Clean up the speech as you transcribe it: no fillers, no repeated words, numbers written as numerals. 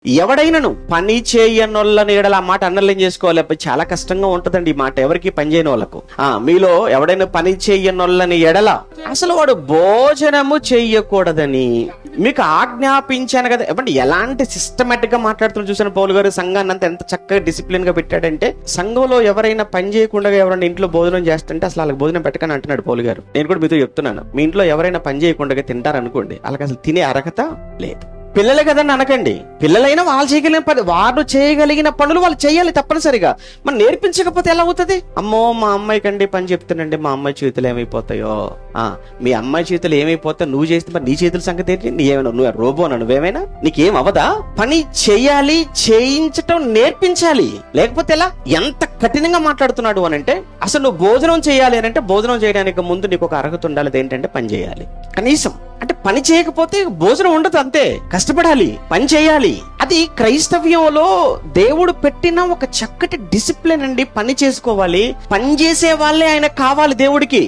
ఎవడైనను పని చేయనోళ్ళని ఎడల ఆ మాట అండర్లైన్ చేసుకోవాలి. చాలా కష్టంగా ఉంటదండి ఈ మాట ఎవరికి పని చేయని వాళ్ళకు. మీలో ఎవడైనా పని చేయనోళ్ళని ఎడల అసలు వాడు భోజనము చెయ్యకూడదని మీకు ఆజ్ఞాపించాను కదా. ఏమంటే ఎలాంటి సిస్టమేటిక్ గా మాట్లాడుతున్నారు చూసాను పౌలు గారు. సంఘాన్ని అంతా ఎంత చక్కగా డిసిప్లిన్ గా పెట్టాడంటే, సంఘంలో ఎవరైనా పని చేయకుండా ఎవరైనా ఇంట్లో భోజనం చేస్తుంటే అసలు వాళ్ళకి భోజనం పెట్టకని అంటున్నాడు పౌలు గారు. నేను కూడా మీతో చెప్తున్నాను, మీ ఇంట్లో ఎవరైనా పని చేయకుండా తింటారనుకోండి, వాళ్ళకి అసలు తినే అర్హత లేదు. పిల్లలే కదండి అనకండి, పిల్లలైనా వాళ్ళు చేయగలిగిన పని, వారు చేయగలిగిన పనులు వాళ్ళు చేయాలి తప్పనిసరిగా. మనం నేర్పించకపోతే ఎలా అవుతుంది? అమ్మో మా అమ్మాయి కండి పని చెప్తానండి, మా అమ్మాయి చేతులు ఏమైపోతాయో. మీ అమ్మాయి చేతులు ఏమైపోతాయో నువ్వు చేస్తే మరి నీ చేతుల సంగతి ఏంటి? నీవేమైనా నువ్వు రోబోనా? నువ్వేమైనా నీకేం అవదా? పని చేయాలి, చేయించటం నేర్పించాలి. లేకపోతే ఎలా? ఎంత కఠినంగా మాట్లాడుతున్నాడు అని అంటే, అసలు నువ్వు భోజనం చేయాలి అని అంటే భోజనం చేయడానికి ముందు నీకు ఒక అర్హత ఉండాలి. ఏంటంటే పని చేయాలి కనీసం. అంటే పని చేయకపోతే భోజనం ఉండదు, అంతే. కష్టపడాలి, పని చేయాలి. అది క్రైస్తవ్యంలో దేవుడు పెట్టిన ఒక చక్కటి డిసిప్లిన్ అండి. పని చేసుకోవాలి, పని చేసే వాళ్ళే ఆయన కావాలి దేవుడికి.